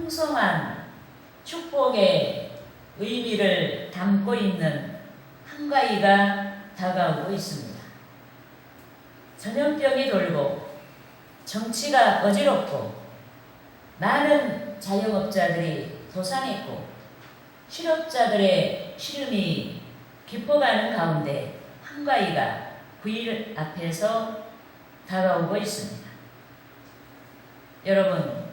풍성한 축복의 의미를 담고 있는 한가위가 다가오고 있습니다. 전염병이 돌고 정치가 어지럽고 많은 자영업자들이 도산했고 실업자들의 시름이 깊어가는 가운데 한가위가 9일 앞에서 다가오고 있습니다. 여러분,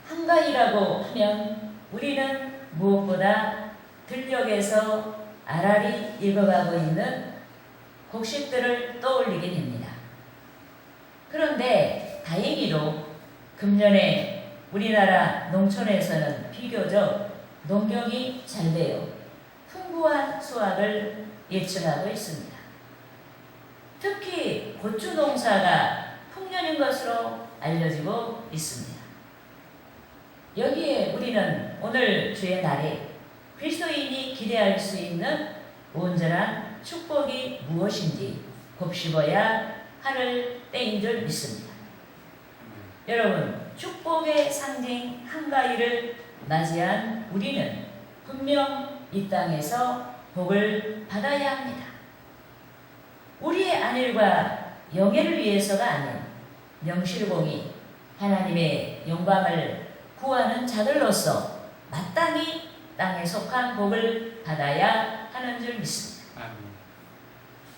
한가위라고 하면 우리는 무엇보다 들녘에서 알알이 익어가고 있는 곡식들을 떠올리게 됩니다. 그런데 다행히도 금년에 우리나라 농촌에서는 비교적 농경이 잘 되어 풍부한 수확을 예측하고 있습니다. 특히 고추 농사가 풍년인 것으로 알려지고 있습니다. 여기에 우리는 오늘 주의 날에 그리스도인이 기대할 수 있는 온전한 축복이 무엇인지 곱씹어야 할 때인 줄 믿습니다. 여러분, 축복의 상징 한가위를 맞이한 우리는 분명 이 땅에서 복을 받아야 합니다. 우리의 안일과 영예를 위해서가 아닌 명실공히 하나님의 영광을 구하는 자들로서 마땅히 땅에 속한 복을 받아야 하는 줄 믿습니다.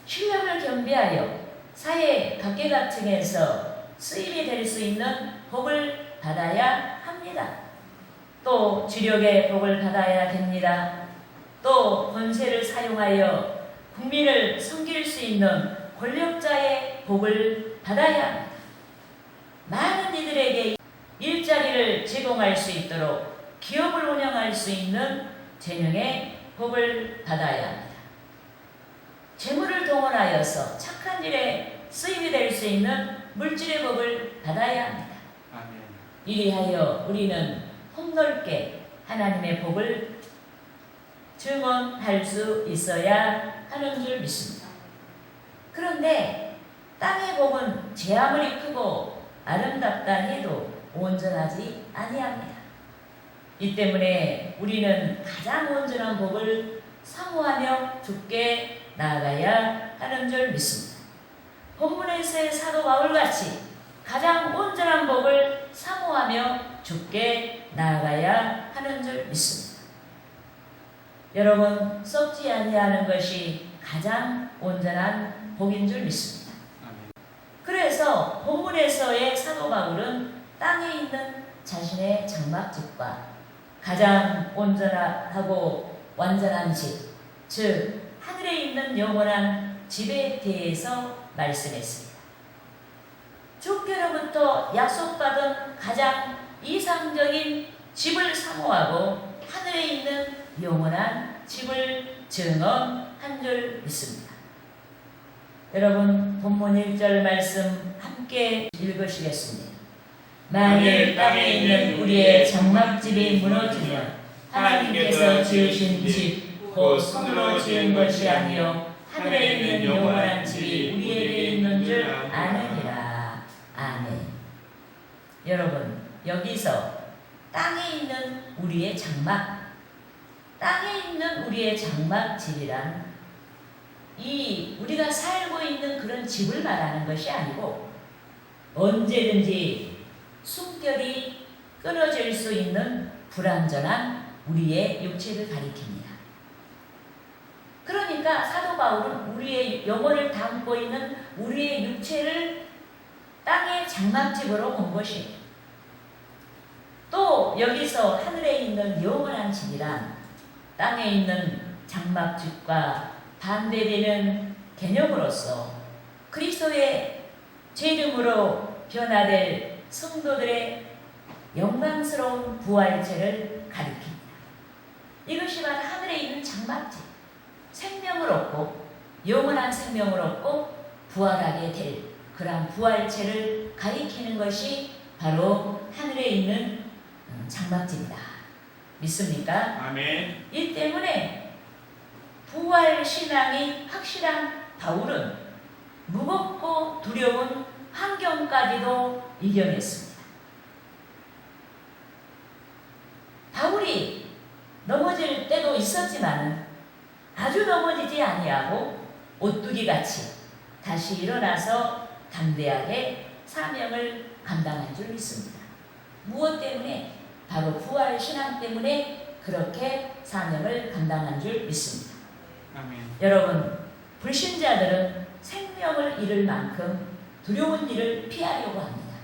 신령을 겸비하여 사회 각계각층에서 쓰임이 될 수 있는 복을 받아야 합니다. 또 지력의 복을 받아야 됩니다. 또 권세를 사용하여 국민을 섬길 수 있는 권력자의 복을 받아야 합니다. 많은 이들에게 일자리를 제공할 수 있도록 기업을 운영할 수 있는 재능의 복을 받아야 합니다. 재물을 동원하여서 착한 일에 쓰임이 될 수 있는 물질의 복을 받아야 합니다. 이리하여 우리는 폭넓게 하나님의 복을 증언할 수 있어야 하는 줄 믿습니다. 그런데 땅의 복은 제 아무리 크고 아름답다 해도 온전하지 아니합니다. 이 때문에 우리는 가장 온전한 복을 사모하며 주께 나아가야 하는 줄 믿습니다. 본문에서의 사도 바울같이 가장 온전한 복을 사모하며 주께 나아가야 하는 줄 믿습니다. 여러분, 썩지 아니하는 것이 가장 온전한 복인 줄 믿습니다. 그래서 본문에서의 사도 바울은 땅에 있는 자신의 장막집과 가장 온전하고 완전한 집, 즉 하늘에 있는 영원한 집에 대해서 말씀했습니다. 주께로부터 약속받은 가장 이상적인 집을 사모하고 하늘에 있는 영원한 집을 증언한 줄 믿습니다. 여러분, 본문 1절 말씀 함께 읽으시겠습니다. 만일 땅에 있는 우리의 장막집이 무너지면 하나님께서 지으신 집 곧 손으로 지은 것이 아니요 하늘에 있는 영원한 집이 우리에게 있는 줄 아느니라. 아멘. 여러분, 여기서 땅에 있는 우리의 장막, 땅에 있는 우리의 장막집이란 이 우리가 살고 있는 그런 집을 말하는 것이 아니고 언제든지 숨결이 끊어질 수 있는 불완전한 우리의 육체를 가리킵니다. 그러니까 사도 바울은 우리의 영혼을 담고 있는 우리의 육체를 땅의 장막집으로 본 것이에요. 또 여기서 하늘에 있는 영원한 집이란 땅에 있는 장막집과 반대되는 개념으로서 그리스도의 재림으로 변화될 성도들의 영광스러운 부활체를 가리킵니다. 이것이 바로 하늘에 있는 장막집, 생명을 얻고 영원한 생명을 얻고 부활하게 될 그러한 부활체를 가리키는 것이 바로 하늘에 있는 장막집이다. 믿습니까? 아멘. 이 때문에 부활 신앙이 확실한 바울은 무겁고 두려운 환경까지도 이겨냈습니다. 바울이 넘어질 때도 있었지만 아주 넘어지지 아니하고 오뚜기같이 다시 일어나서 담대하게 사명을 감당한 줄 믿습니다. 무엇 때문에? 바로 부활 신앙 때문에 그렇게 사명을 감당한 줄 믿습니다. 아멘. 여러분, 불신자들은 생명을 잃을 만큼 두려운 일을 피하려고 합니다.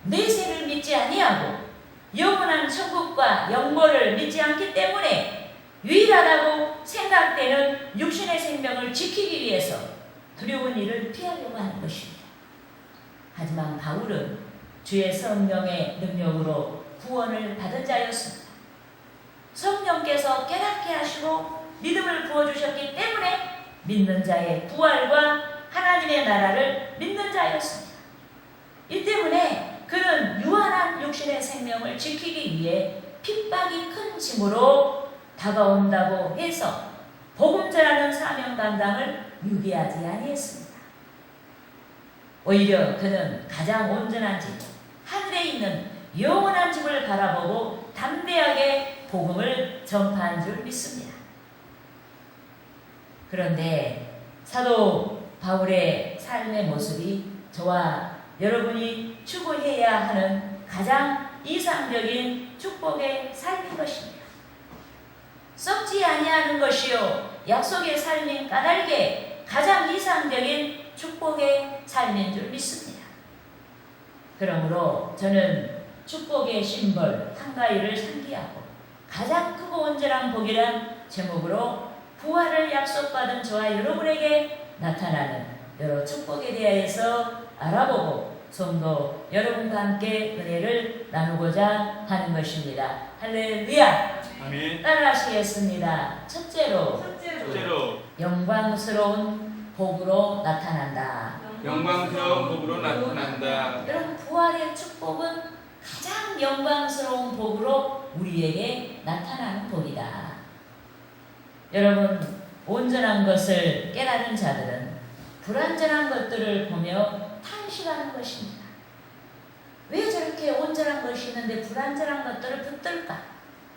내세를 믿지 아니하고 영원한 천국과 영벌을 믿지 않기 때문에 유일하다고 생각되는 육신의 생명을 지키기 위해서 두려운 일을 피하려고 하는 것입니다. 하지만 바울은 주의 성령의 능력으로 구원을 받은 자였습니다. 성령께서 깨닫게 하시고 믿음을 부어주셨기 때문에 믿는 자의 부활과 하나님의 나라를 믿는 자였습니다. 이 때문에 그는 유한한 육신의 생명을 지키기 위해 핍박이 큰 짐으로 다가온다고 해서 복음 전하는 사명 감당을 유기하지 아니했습니다. 오히려 그는 가장 온전한 집, 하늘에 있는 영원한 집을 바라보고 담대하게 복음을 전파한 줄 믿습니다. 그런데 사도 바울의 삶의 모습이 저와 여러분이 추구해야 하는 가장 이상적인 축복의 삶인 것입니다. 썩지 아니하는 것이요 약속의 삶인 까닭에 가장 이상적인 축복의 삶인 줄 믿습니다. 그러므로 저는 축복의 심벌 한가위를 상기하고 가장 크고 온전한 복이란 제목으로 부활을 약속받은 저와 여러분에게 나타나는 여러 축복에 대하여서 알아보고 성도 여러분과 함께 은혜를 나누고자 하는 것입니다. 할렐루야! 아멘. 따라하시겠습니다. 첫째로 영광스러운 복으로 나타난다. 영광스러운 복으로 나타난다. 여러분, 부활의 축복은 가장 영광스러운 복으로 우리에게 나타나는 복이다. 여러분, 온전한 것을 깨달은 자들은 불완전한 것들을 보며 탄식하는 것입니다. 왜 저렇게 온전한 것이 있는데 불완전한 것들을 붙들까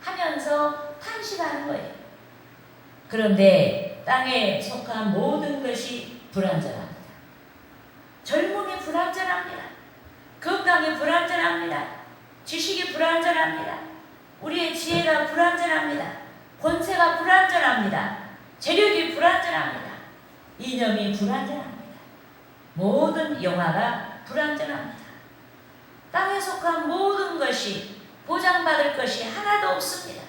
하면서 탄식하는 거예요. 그런데 땅에 속한 모든 것이 불완전합니다. 젊음이 불완전합니다. 건강이 불완전합니다. 지식이 불완전합니다. 우리의 지혜가 불완전합니다. 권세가 불완전합니다. 재력이 불완전합니다. 이념이 불완전합니다. 모든 영화가 불완전합니다. 땅에 속한 모든 것이 보장받을 것이 하나도 없습니다.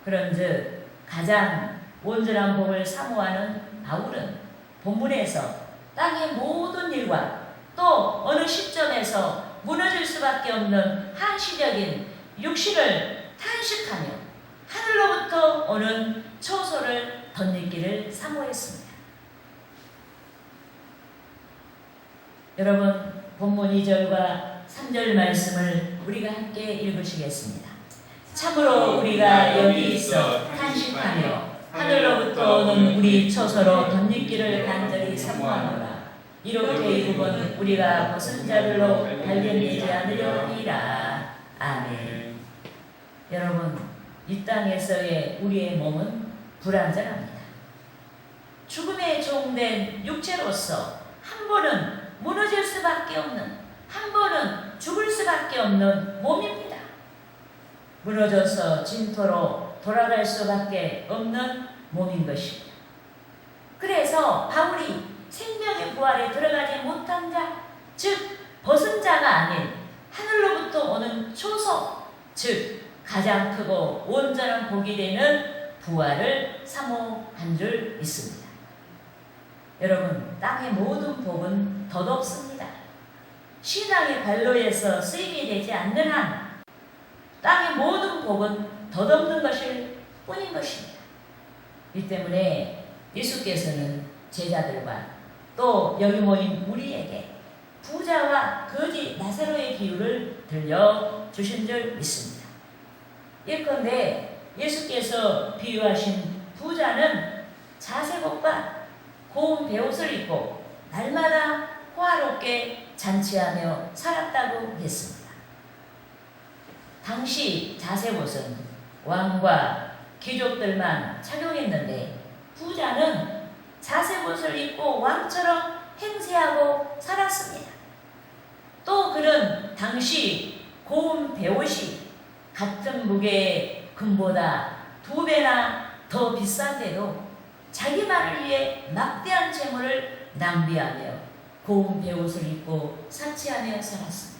그런즉 가장 온전한 복을 사모하는 바울은 본문에서 땅의 모든 일과 또 어느 시점에서 무너질 수밖에 없는 한시적인 육신을 탄식하며 하늘로부터 오는 초소를 덧입기를 사모했습니다. 여러분, 본문 2절과 3절 말씀을 우리가 함께 읽으시겠습니다. 참으로 우리가 여기 있어 탄식하며 하늘로부터 오는 우리 초소로 덧입기를 간절히 사모하노라. 이렇게 이국은 우리가 벗은 자들로 발견되지 않으려 함이라. 아멘. 여러분, 이 땅에서의 우리의 몸은 불완전합니다. 죽음에 종된 육체로서 한 번은 무너질 수밖에 없는, 한 번은 죽을 수밖에 없는 몸입니다. 무너져서 진토로 돌아갈 수밖에 없는 몸인 것입니다. 그래서 바울이 생명의 부활에 들어가지 못한 자, 즉 벗은 자가 아닌 하늘로부터 오는 초소, 즉 가장 크고 온전한 복이 되는 부활을 사모한 줄 믿습니다. 여러분, 땅의 모든 복은 덧없습니다. 신앙의 관로에서 쓰임이 되지 않는 한 땅의 모든 복은 덧없는 것일 뿐인 것입니다. 이 때문에 예수께서는 제자들과 또 여기 모인 우리에게 부자와 거지 나사로의 비유를 들려주신 줄 믿습니다. 예컨대 예수께서 비유하신 부자는 자색옷과 고운 베옷을 입고 날마다 호화롭게 잔치하며 살았다고 했습니다. 당시 자색옷은 왕과 귀족들만 착용했는데 부자는 자색옷을 입고 왕처럼 행세하고 살았습니다. 또 그는 당시 고운 배옷이 같은 무게의 금보다 2배나 더 비싼데도 자기만을 위해 막대한 재물을 낭비하며 고운 배옷을 입고 사치하며 살았습니다.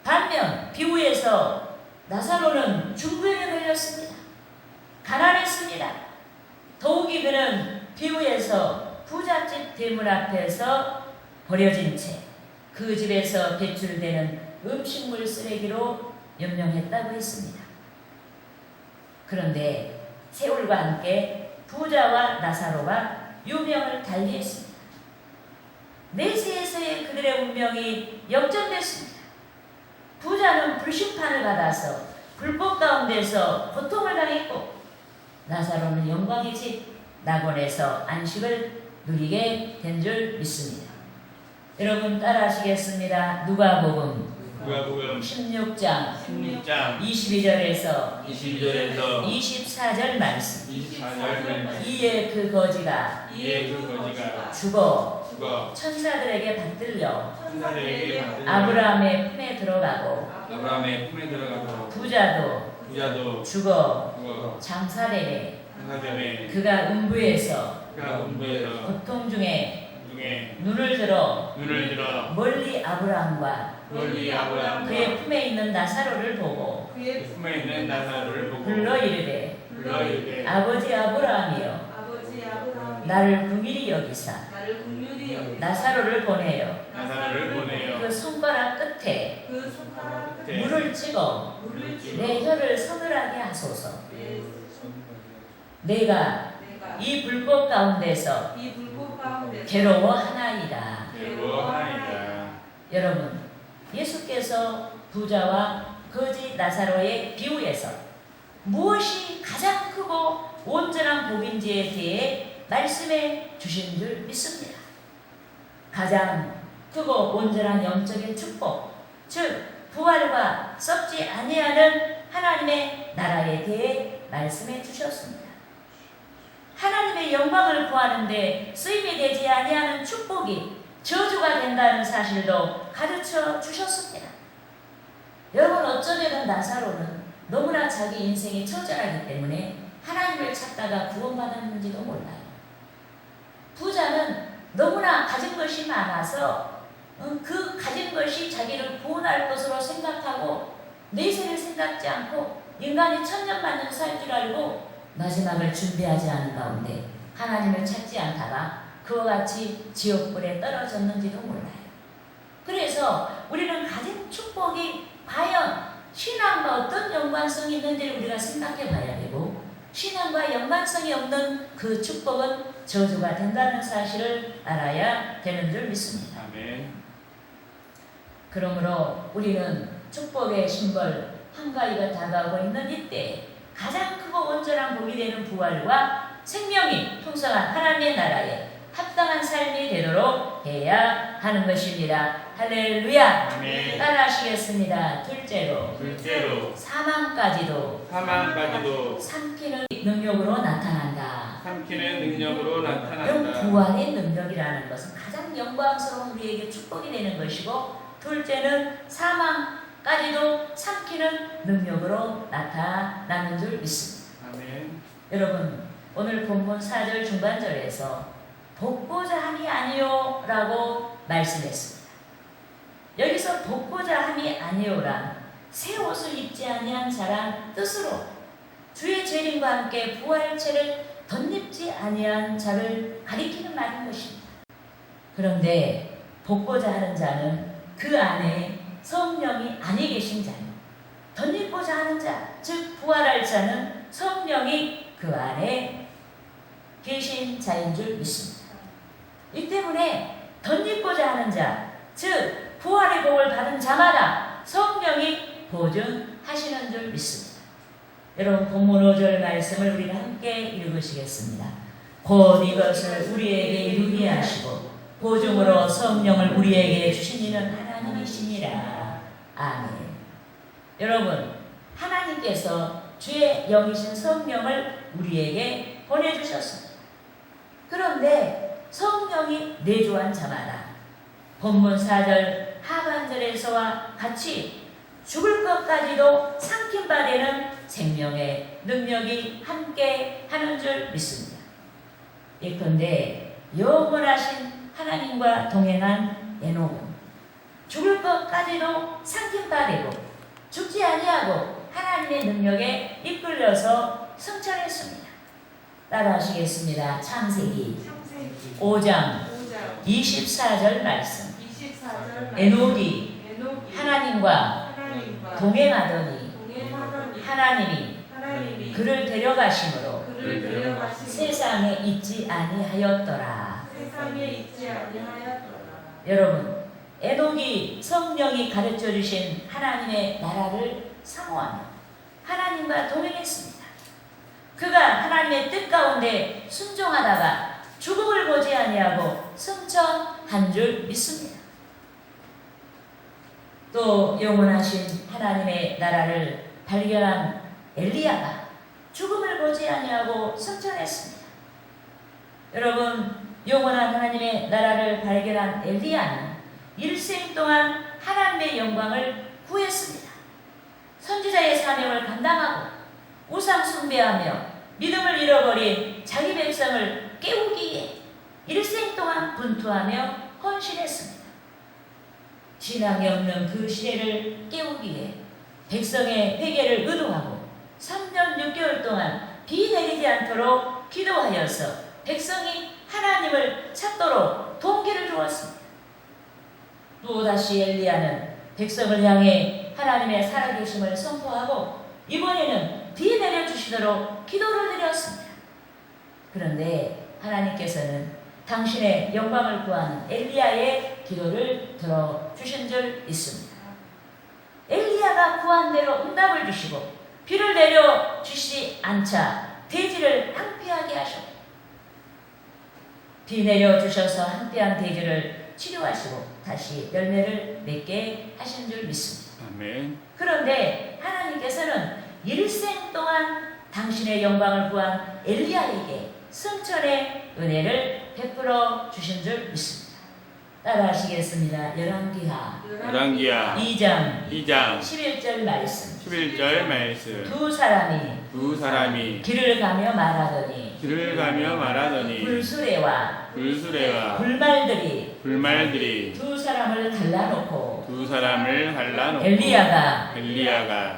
반면 비후에서 나사로는 중병에 걸렸습니다. 가난했습니다. 더욱이 그는 비후에서 부잣집 대문 앞에서 버려진 채 그 집에서 배출되는 음식물 쓰레기로 연명했다고 했습니다. 그런데 세월과 함께 부자와 나사로가 유명을 달리했습니다. 내세에서의 그들의 운명이 역전됐습니다. 부자는 불심판을 받아서 불법 가운데서 고통을 당했고 나사로는 영광의 집 낙원에서 안식을 누리게 된 줄 믿습니다. 여러분 따라하시겠습니다. 누가복음 16장 22절에서 24절 말씀. 이에 그 거지가 죽어 천사들에게 받들려 아브라함의 품에 들어가고 부자도 죽어 장사되매 그가 음부에서 고통 중에 눈을 들어 멀리 아브라함과 그의 품에 있는 나사로를 보고 불러 이르되 아버지 아브라함이여 나를 긍휼히 여기사 나사로를 보내어 그 손가락 끝에 물을 찍어 내 혀를 서늘하게 하소서. 내가 이 불꽃 가운데서 괴로워하나이다. 여러분, 예수께서 부자와 거지 나사로의 비유에서 무엇이 가장 크고 온전한 복인지에 대해 말씀해 주신 줄 믿습니다. 가장 크고 온전한 영적인 축복, 즉 부활과 썩지 아니하는 하나님의 나라에 대해 말씀해 주셨습니다. 하나님의 영광을 구하는데 쓰임이 되지 아니하는 축복이 저주가 된다는 사실도 가르쳐 주셨습니다. 여러분, 어쩌면 나사로는 너무나 자기 인생이 처절하기 때문에 하나님을 찾다가 구원받았는지도 몰라요. 부자는 너무나 가진 것이 많아서 그 가진 것이 자기를 구원할 것으로 생각하고 내세를 생각지 않고 인간이 천년만년 살 줄 알고 마지막을 준비하지 않은 가운데 하나님을 찾지 않다가 그와 같이 지옥불에 떨어졌는지도 몰라요. 그래서 우리는 가진 축복이 과연 신앙과 어떤 연관성이 있는지를 우리가 생각해 봐야 되고, 신앙과 연관성이 없는 그 축복은 저주가 된다는 사실을 알아야 되는 줄 믿습니다. 아멘. 그러므로 우리는 축복의 심벌 한가위가 다가오고 있는 이때 가장 크고 온전한 복이 되는 부활과 생명이 풍성한 하나님의 나라에 합당한 삶이 되도록 해야 하는 것입니다. 할렐루야. 아멘. 따라하시겠습니다. 둘째로 사망까지도 삼키는 능력으로 나타난다. 여러분, 부활의 능력이라는 것은 가장 영광스러운 우리에게 축복이 되는 것이고, 둘째는 사망까지도 삼키는 능력으로 나타나는 줄 믿습니다. 아멘. 여러분, 오늘 본문 4절 중반절에서 복보자 함이 아니요 라고 말씀했습니다. 여기서 복보자 함이 아니요란 새 옷을 입지 아니한 자란 뜻으로 주의 재림과 함께 부활체를 덧입지 아니한 자를 가리키는 말인 것입니다. 그런데 복보자 하는 자는 그 안에 성령이 안에 계신 자요, 덧입고자 하는 자, 즉 부활할 자는 성령이 그 안에 계신 자인 줄 믿습니다. 이 때문에 덧입고자 하는 자, 즉 부활의 복을 받은 자마다 성령이 보증하시는 줄 믿습니다. 여러분, 본문 5절 말씀을 우리가 함께 읽으시겠습니다. 곧 이것을 우리에게 이루게 하시고 보증으로 성령을 우리에게 주신 이는 하나님이시니라. 아멘. 여러분, 하나님께서 주의 영이신 성령을 우리에게 보내주셨습니다. 그런데 성령이 내주한 자마다 본문 4절 하반절에서와 같이 죽을 것까지도 삼킨 바 되는 생명의 능력이 함께 하는 줄 믿습니다. 예컨대 영원하신 하나님과 동행한 에녹은 죽을 것까지도 삼킨 바 되고 죽지 아니하고 하나님의 능력에 이끌려서 승천했습니다. 따라하시겠습니다. 창세기 5장 24절 말씀. 에녹이 하나님과 동행하더니 하나님이 그를 데려가심으로 세상에 있지 아니하였더라. 여러분, 에녹이 성령이 가르쳐 주신 하나님의 나라를 사모하며 하나님과 동행했습니다. 그가 하나님의 뜻 가운데 순종하다가 죽음을 보지 아니하고 승천한 줄 믿습니다. 또 영원하신 하나님의 나라를 발견한 엘리야가 죽음을 보지 아니하고 승천했습니다. 여러분, 영원한 하나님의 나라를 발견한 엘리야는 일생 동안 하나님의 영광을 구했습니다. 선지자의 사명을 감당하고 우상 숭배하며 믿음을 잃어버린 자기 백성을 깨우기 위해 일생 동안 분투하며 헌신했습니다. 신앙이 없는 그 시대를 깨우기 위해 백성의 회개를 의도하고 3년 6개월 동안 비 내리지 않도록 기도하여서 백성이 하나님을 찾도록 동기를 주었습니다. 또다시 엘리야는 백성을 향해 하나님의 살아계심을 선포하고 이번에는 비 내려주시도록 기도를 드렸습니다. 그런데 하나님께서는 당신의 영광을 구하는 엘리야의 기도를 들어주신 줄 믿습니다. 엘리야가 구한 대로 응답을 주시고 비를 내려주시지 않자 대지를 황폐하게 하셨고 비 내려주셔서 황폐한 대지를 치료하시고 다시 열매를 맺게 하신 줄 믿습니다. 아멘. 그런데 하나님께서는 일생 동안 당신의 영광을 구한 엘리야에게 승천의 은혜를 베풀어 주신 줄 믿습니다. 따라하시겠습니다. 열왕기하 2장 11절 말씀. 11절 말씀. 두 사람이 길을 가며 말하더니 불수레와 불말들이 두 사람을 갈라놓고 엘리야가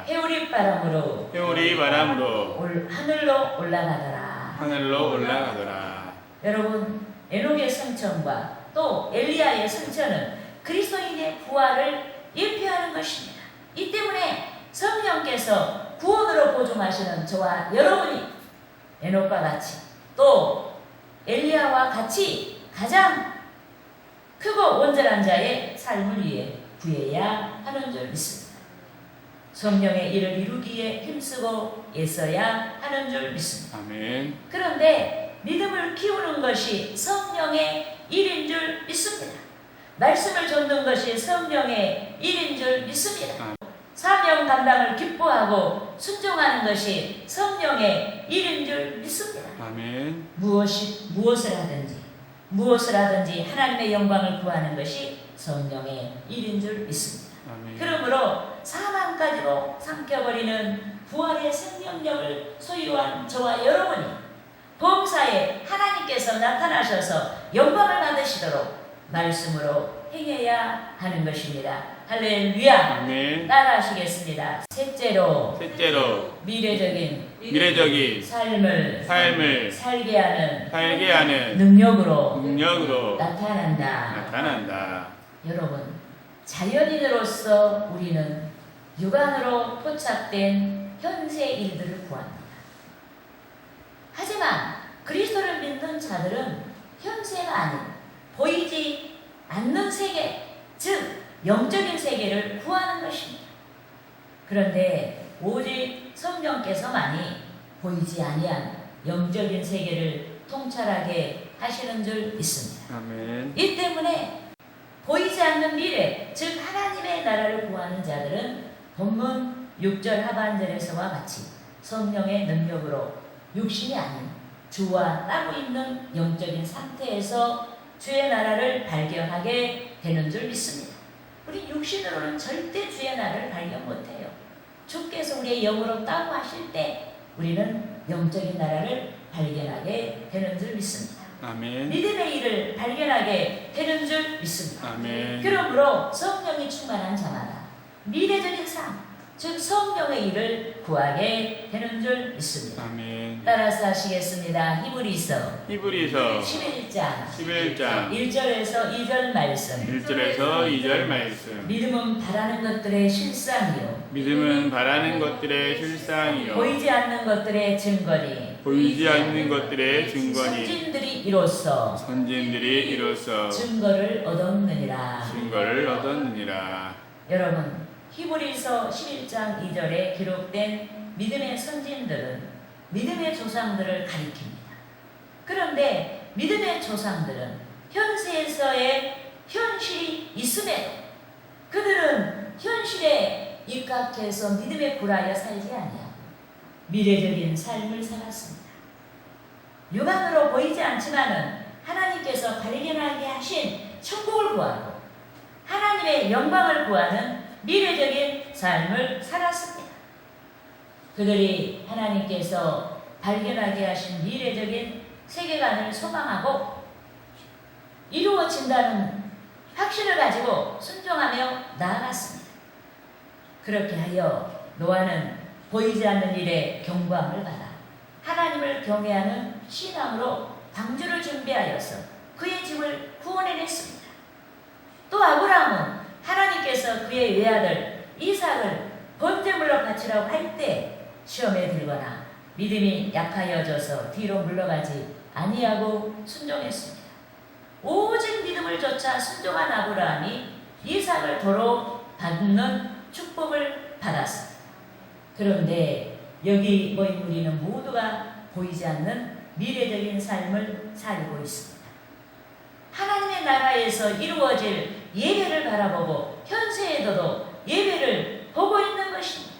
해오리 바람으로 하늘로 올라가더라. 여러분, 에녹의 승천과 또 엘리야의 승천은 그리스도인의 부활을 예표하는 것입니다. 이 때문에 성령께서 구원으로 보증하시는 저와 여러분이 에녹과 같이 또 엘리야와 같이 가장 크고 온전한 자의 삶을 위해 구해야 하는 줄 믿습니다. 성령의 일을 이루기에 힘쓰고 애써야 하는 줄 믿습니다. 아멘. 그런데 믿음을 키우는 것이 성령의 일인 줄 믿습니다. 말씀을 줬는 것이 성령의 일인 줄 믿습니다. 사명 감당을 기뻐하고 순종하는 것이 성령의 일인 줄 믿습니다. 아멘. 무엇을 하든지 하나님의 영광을 구하는 것이 성령의 일인 줄 믿습니다. 아멘. 그러므로 사망까지도 삼켜버리는 부활의 생명력을 소유한 저와 여러분이 범사에 하나님께서 나타나셔서 영광을 받으시도록 말씀으로 행해야 하는 것입니다. 할렐루야. 아멘. 따라하시겠습니다. 셋째로 미래적인 삶을 살게 하는 능력으로 나타난다. 여러분, 자연인으로서 우리는 육안으로 포착된 현세 일들을 구합니다. 하지만 그리스도를 믿는 자들은 현세가 아닌 보이지 않는 세계, 즉 영적인 세계를 구하는 것입니다. 그런데 오직 성령께서만이 보이지 아니한 영적인 세계를 통찰하게 하시는 줄 믿습니다. 아멘. 이 때문에 보이지 않는 미래, 즉 하나님의 나라를 구하는 자들은 본문 6절 하반절에서와 같이 성령의 능력으로 육신이 아닌 주와 따로 있는 영적인 상태에서 주의 나라를 발견하게 되는 줄 믿습니다. 우리 육신으로는 절대 주의 나라를 발견 못해요. 주께서 우리의 영으로 따로 하실 때 우리는 영적인 나라를 발견하게 되는 줄 믿습니다. 아멘. 믿음의 일을 발견하게 되는 줄 믿습니다. 아멘. 그러므로 성령이 충만한 자마다 미래적인 삶, 즉 성령의 일을 구하게 되는 줄 믿습니다. 아멘. 따라서 하시겠습니다. 히브리서 히브리서 11장 11장 1절에서 2절 말씀. 1절에서 2절 말씀. 믿음은 바라는 것들의 실상이요 믿음은 바라는 것들의 실상이요 보이지 않는 것들의 증거니 보이지 않는 것들의 증거니 선진들이 이로써 선진들이 이로써 증거를 얻었느니라. 증거를 얻었느니라. 여러분, 히브리서 11장 2절에 기록된 믿음의 선진들은 믿음의 조상들을 가리킵니다. 그런데 믿음의 조상들은 현세에서의 현실이 있음에도 그들은 현실에 입각해서 믿음에 굴하여 살지 아니하고 미래적인 삶을 살았습니다. 육안으로 보이지 않지만은 하나님께서 발견하게 하신 천국을 구하고 하나님의 영광을 구하는 미래적인 삶을 살았습니다. 그들이 하나님께서 발견하게 하신 미래적인 세계관을 소망하고 이루어진다는 확신을 가지고 순종하며 나아갔습니다. 그렇게 하여 노아는 보이지 않는 일에 경광을 받아 하나님을 경외하는 신앙으로 방주를 준비하여서 그의 집을 구원해냈습니다. 또 아브라함은 하나님께서 그의 외아들 이삭을 번제물로 바치라고 할 때 시험에 들거나 믿음이 약하여져서 뒤로 물러가지 아니하고 순종했습니다. 오직 믿음을 좇아 순종한 아브라함이 이삭을 도로 받는 축복을 받았습니다. 그런데 여기 모인 우리는 모두가 보이지 않는 미래적인 삶을 살고 있습니다. 하나님의 나라에서 이루어질 예배를 바라보고 현세에도 예배를 보고 있는 것입니다.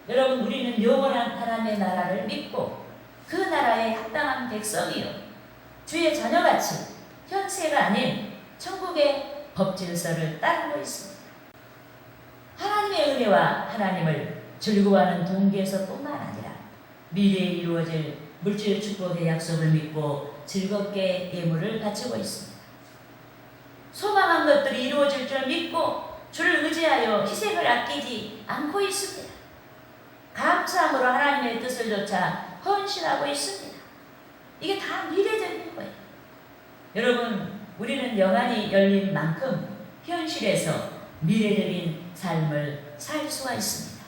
여러분, 우리는 영원한 하나님의 나라를 믿고 그 나라에 합당한 백성이요 주의 자녀같이 현세가 아닌 천국의 법질서를 따르고 있습니다. 하나님의 은혜와 하나님을 즐거워하는 동기에서뿐만 아니라 미래에 이루어질 물질 축복의 약속을 믿고 즐겁게 예물을 바치고 있습니다. 소망한 것들이 이루어질 줄 믿고 주를 의지하여 희생을 아끼지 않고 있습니다. 감사함으로 하나님의 뜻을 좇아 헌신하고 있습니다. 이게 다 미래적인 거예요. 여러분, 우리는 영안이 열린 만큼 현실에서 미래적인 삶을 살 수가 있습니다.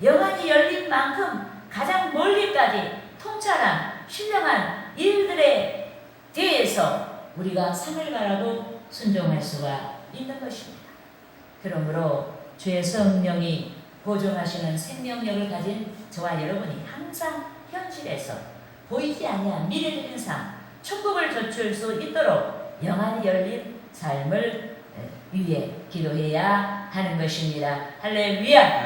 영안이 열린 만큼 가장 멀리까지 통찰한 신령한 일들에 대해서 우리가 상을 바라고 순종할 수가 있는 것입니다. 그러므로 주의 성령이 보존하시는 생명력을 가진 저와 여러분이 항상 현실에서 보이지 아니한 미래적인 삶, 천국을 좇을 수 있도록 영안이 열린 삶을 위해 기도해야 하는 것입니다. 할렐루야!